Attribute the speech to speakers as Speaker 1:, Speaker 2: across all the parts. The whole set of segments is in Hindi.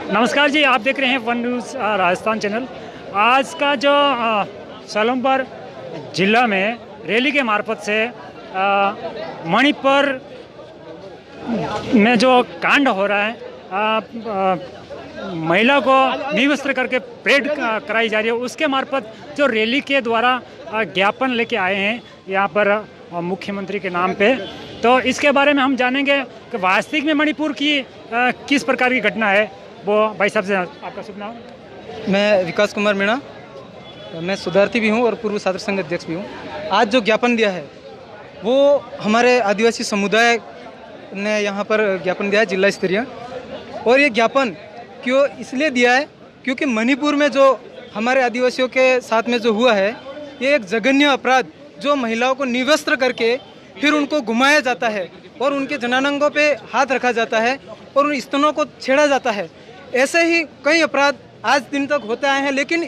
Speaker 1: नमस्कार जी, आप देख रहे हैं वन न्यूज़ राजस्थान चैनल। आज का जो सोलंबर जिला में रैली के मार्फत से मणिपुर में जो कांड हो रहा है, महिला को निवस्त्र करके परेड कराई जा रही है, उसके मार्फत जो रैली के द्वारा ज्ञापन लेके आए हैं यहाँ पर मुख्यमंत्री के नाम पे। तो इसके बारे में हम जानेंगे कि वास्तविक में मणिपुर की किस प्रकार की घटना है। वो भाई साहब से आपका शुभ नाम?
Speaker 2: मैं विकास कुमार मीणा, मैं सुधार्थी भी हूँ और पूर्व छात्र संघ अध्यक्ष भी हूँ। आज जो ज्ञापन दिया है वो हमारे आदिवासी समुदाय ने यहाँ पर ज्ञापन दिया है जिला स्तरीय। और ये ज्ञापन क्यों इसलिए दिया है क्योंकि मणिपुर में जो हमारे आदिवासियों के साथ में जो हुआ है, ये एक जघन्य अपराध, जो महिलाओं को निवस्त्र करके फिर उनको घुमाया जाता है और उनके जनानंगों पे हाथ रखा जाता है और उन स्तनों को छेड़ा जाता है। ऐसे ही कई अपराध आज दिन तक होते आए हैं, लेकिन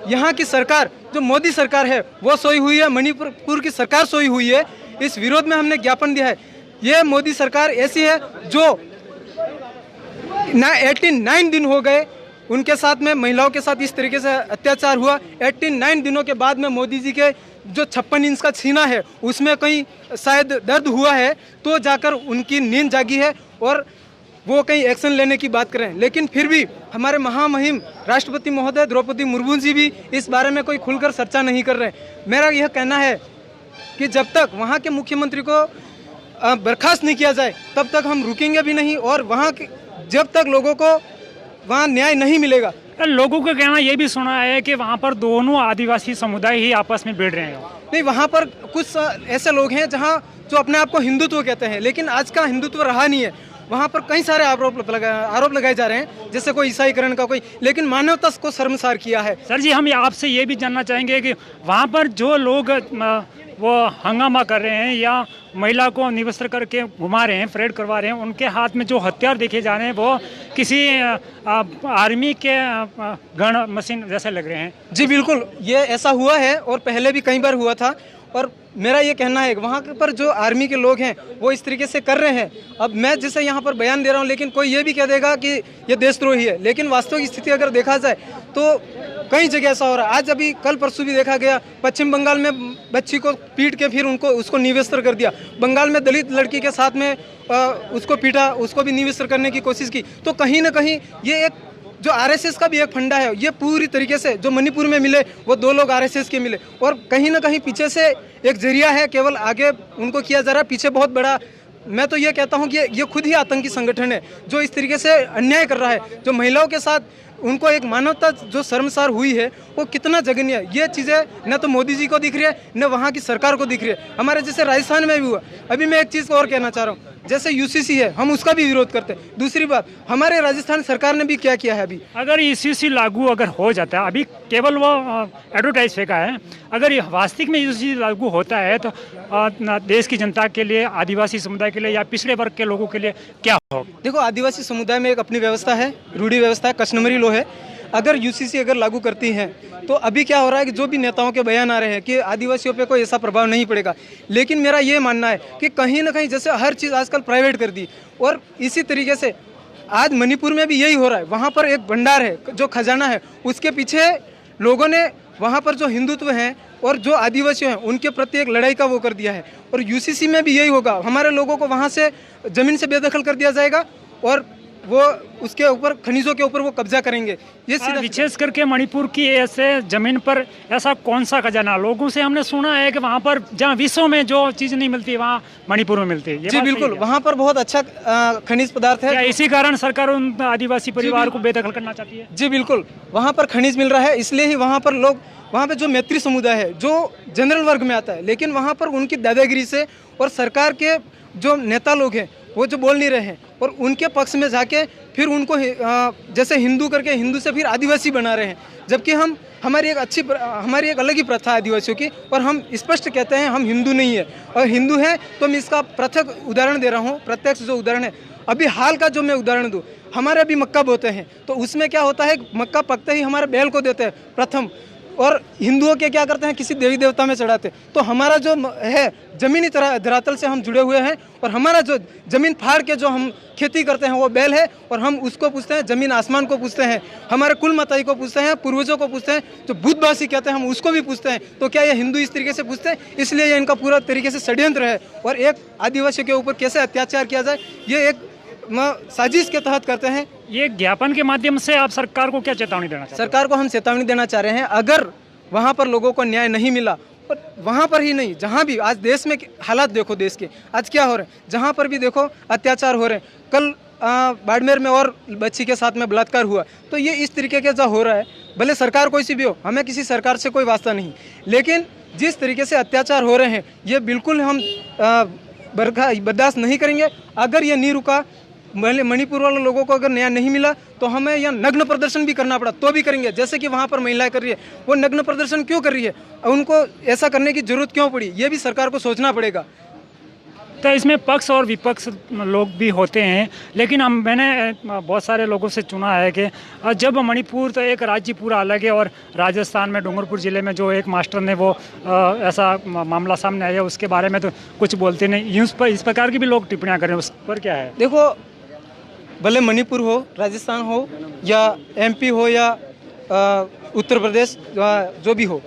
Speaker 2: यहाँ की सरकार जो मोदी सरकार है वो सोई हुई है, मणिपुर की सरकार सोई हुई है। इस विरोध में हमने ज्ञापन दिया है। ये मोदी सरकार ऐसी है जो 89 दिन हो गए उनके साथ में महिलाओं के साथ इस तरीके से अत्याचार हुआ। 89 दिनों के बाद में मोदी जी के जो 56 इंच का सीना है उसमें कहीं शायद दर्द हुआ है, तो जाकर उनकी नींद जागी है और वो कहीं एक्शन लेने की बात करें। लेकिन फिर भी हमारे महामहिम राष्ट्रपति महोदय द्रौपदी मुर्मू जी भी इस बारे में कोई खुलकर चर्चा नहीं कर रहे। मेरा यह कहना है कि जब तक वहाँ के मुख्यमंत्री को बर्खास्त नहीं किया जाए तब तक हम रुकेंगे भी नहीं, और वहाँ जब तक लोगों को वहाँ न्याय नहीं मिलेगा।
Speaker 1: लोगों का कहना ये भी सुना है कि वहाँ पर दोनों आदिवासी समुदाय ही आपस में भिड़ रहे हैं।
Speaker 2: नहीं, वहाँ पर कुछ ऐसे लोग हैं जहाँ जो अपने आप को हिंदुत्व कहते हैं, लेकिन आज का हिंदुत्व रहा नहीं है। वहाँ पर कई सारे आरोप लगाए जा रहे हैं, जैसे कोई ईसाईकरण का कोई, लेकिन मानवता को शर्मसार किया है।
Speaker 1: सर जी, हम आपसे ये भी जानना चाहेंगे कि वहाँ पर जो लोग वो हंगामा कर रहे हैं या महिला को निवस्त्र करके घुमा रहे हैं, परेड करवा रहे हैं, उनके हाथ में जो हथियार देखे जा रहे हैं वो किसी आर्मी के गन मशीन जैसे लग रहे हैं।
Speaker 2: जी बिल्कुल, ये ऐसा हुआ है और पहले भी कई बार हुआ था। और मेरा ये कहना है कि वहाँ पर जो आर्मी के लोग हैं वो इस तरीके से कर रहे हैं। अब मैं जैसे यहाँ पर बयान दे रहा हूँ, लेकिन कोई ये भी कह देगा कि ये देशद्रोही है, लेकिन वास्तविक स्थिति अगर देखा जाए तो कई जगह ऐसा हो रहा है। आज अभी कल परसों भी देखा गया, पश्चिम बंगाल में बच्ची को पीट के फिर उसको निवस्त्र कर दिया। बंगाल में दलित लड़की के साथ में उसको पीटा, उसको भी निवस्त्र करने की कोशिश की। तो कहीं ना कहीं ये एक जो आरएसएस का भी एक फंडा है, ये पूरी तरीके से जो मणिपुर में मिले वो 2 लोग आरएसएस के मिले, और कहीं ना कहीं पीछे से एक जरिया है, केवल आगे उनको किया जा रहा है, पीछे बहुत बड़ा। मैं तो ये कहता हूँ कि ये खुद ही आतंकी संगठन है जो इस तरीके से अन्याय कर रहा है। जो महिलाओं के साथ उनको एक मानवता जो शर्मसार हुई है वो कितना जघन्य है। ये चीज़ें न तो मोदी जी को दिख रही है न वहाँ की सरकार को दिख रही है। हमारे जैसे राजस्थान में भी हुआ। अभी मैं एक चीज़ और कहना चाह रहा हूँ, जैसे यूसीसी है, हम उसका भी विरोध करते हैं। दूसरी बात, हमारे राजस्थान सरकार ने भी क्या किया है, अभी
Speaker 1: अगर यूसीसी लागू अगर हो जाता है, अभी केवल वो एडवर्टाइज फेंका है, अगर वास्तविक में यूसीसी लागू होता है तो देश की जनता के लिए, आदिवासी समुदाय के लिए या पिछड़े वर्ग के लोगों के लिए क्या हो?
Speaker 2: देखो, आदिवासी समुदाय में एक अपनी व्यवस्था है, रूढ़ी व्यवस्था है, कस्टमरी लॉ है। अगर यूसीसी अगर लागू करती हैं तो अभी क्या हो रहा है कि जो भी नेताओं के बयान आ रहे हैं कि आदिवासियों पे कोई ऐसा प्रभाव नहीं पड़ेगा, लेकिन मेरा ये मानना है कि कहीं ना कहीं जैसे हर चीज़ आजकल प्राइवेट कर दी, और इसी तरीके से आज मणिपुर में भी यही हो रहा है। वहाँ पर एक भंडार है, जो खजाना है, उसके पीछे लोगों ने वहाँ पर जो हिंदुत्व हैं और जो आदिवासी हैं उनके प्रति एक लड़ाई का वो कर दिया है। और यूसीसी में भी यही होगा, हमारे लोगों को वहाँ से ज़मीन से बेदखल कर दिया जाएगा और वो उसके ऊपर, खनिजों के ऊपर वो कब्जा करेंगे। ये
Speaker 1: विशेष करके मणिपुर की ऐसे जमीन पर ऐसा कौन सा खजाना? लोगों से हमने सुना है कि वहाँ पर जहाँ विश्व में जो चीज़ नहीं मिलती वहाँ मणिपुर में मिलती है।
Speaker 2: जी बिल्कुल, वहाँ पर बहुत अच्छा खनिज पदार्थ है।
Speaker 1: इसी कारण सरकार उन आदिवासी परिवार को बेदखल करना चाहती है?
Speaker 2: जी बिल्कुल, वहाँ पर खनिज मिल रहा है, इसलिए ही वहाँ पर लोग, वहाँ पे जो मैत्री समुदाय है जो जनरल वर्ग में आता है, लेकिन वहाँ पर उनकी दादागिरी से और सरकार के जो नेता लोग हैं वो जो बोल नहीं रहे हैं और उनके पक्ष में जाके फिर उनको जैसे हिंदू करके हिंदू से फिर आदिवासी बना रहे हैं। जबकि हमारी एक अलग ही प्रथा है आदिवासियों की, और हम स्पष्ट कहते हैं हम हिंदू नहीं है। और हिंदू है तो मैं इसका पृथक उदाहरण दे रहा हूँ, प्रत्यक्ष जो उदाहरण है। अभी हाल का जो मैं उदाहरण दूँ, हमारे अभी मक्का बोते हैं तो उसमें क्या होता है, मक्का पकते ही हमारे बैल को देते हैं प्रथम, और हिंदुओं के क्या करते हैं, किसी देवी देवता में चढ़ाते। तो हमारा जो है जमीनी धरातल से हम जुड़े हुए हैं, और हमारा जो जमीन फाड़ के जो हम खेती करते हैं वो बैल है, और हम उसको पूछते हैं, जमीन आसमान को पूछते हैं, हमारे कुल माताई को पूछते हैं, पूर्वजों को पूछते हैं, जो भूतवासी कहते हैं हम उसको भी पूछते हैं। तो क्या ये हिंदू इस तरीके से पूछते हैं? इसलिए ये इनका पूरा तरीके से षड्यंत्र है, और एक आदिवासियों के ऊपर कैसे अत्याचार किया जाए ये एक साजिश के तहत करते हैं।
Speaker 1: ये ज्ञापन के माध्यम से आप सरकार को क्या चेतावनी देना चाहते हैं?
Speaker 2: सरकार को हम चेतावनी देना चाह रहे हैं, अगर वहाँ पर लोगों को न्याय नहीं मिला, और वहाँ पर ही नहीं, जहाँ भी आज देश में हालात देखो, देश के आज क्या हो रहे हैं, जहाँ पर भी देखो अत्याचार हो रहे हैं। कल बाड़मेर में और बच्ची के साथ में बलात्कार हुआ। तो ये इस तरीके के जो हो रहा है, भले सरकार कोई सी भी हो, हमें किसी सरकार से कोई वास्ता नहीं, लेकिन जिस तरीके से अत्याचार हो रहे हैं ये बिल्कुल हम बर्दाश्त नहीं करेंगे। अगर ये नहीं रुका, मणिपुर वाले लोगों को अगर न्याय नहीं मिला, तो हमें यहाँ नग्न प्रदर्शन भी करना पड़ा तो भी करेंगे। जैसे कि वहाँ पर महिलाएं कर रही है, वो नग्न प्रदर्शन क्यों कर रही है, उनको ऐसा करने की जरूरत क्यों पड़ी, ये भी सरकार को सोचना पड़ेगा।
Speaker 1: तो इसमें पक्ष और विपक्ष लोग भी होते हैं, लेकिन मैंने बहुत सारे लोगों से चुना है कि जब मणिपुर तो एक राज्य पूरा अलग है, और राजस्थान में डूंगरपुर ज़िले में जो एक मास्टर ने वो ऐसा मामला सामने आया, उसके बारे में तो कुछ बोलते नहीं। इस प्रकार की भी लोग टिप्पणियाँ करें, उस पर क्या है?
Speaker 2: देखो, भले मणिपुर हो, राजस्थान हो, या MP हो, या उत्तर प्रदेश, जो भी हो,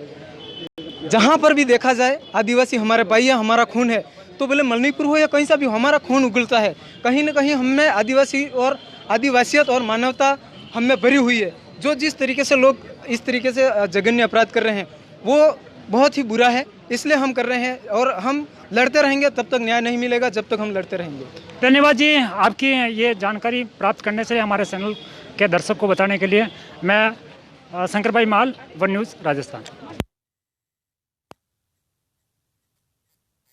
Speaker 2: जहाँ पर भी देखा जाए आदिवासी हमारे भाई है, हमारा खून है। तो भले मणिपुर हो या कहीं सा भी हो, हमारा खून उगलता है। कहीं ना कहीं हमें आदिवासियत और मानवता हमें भरी हुई है। जो जिस तरीके से लोग इस तरीके से जघन्य अपराध कर रहे हैं वो बहुत ही बुरा है, इसलिए हम कर रहे हैं, और हम लड़ते रहेंगे तब तक न्याय नहीं मिलेगा, जब तक हम लड़ते रहेंगे।
Speaker 1: धन्यवाद जी, आपकी ये जानकारी प्राप्त करने से हमारे चैनल के दर्शक को बताने के लिए। मैं शंकर भाई माल, वन न्यूज़ राजस्थान।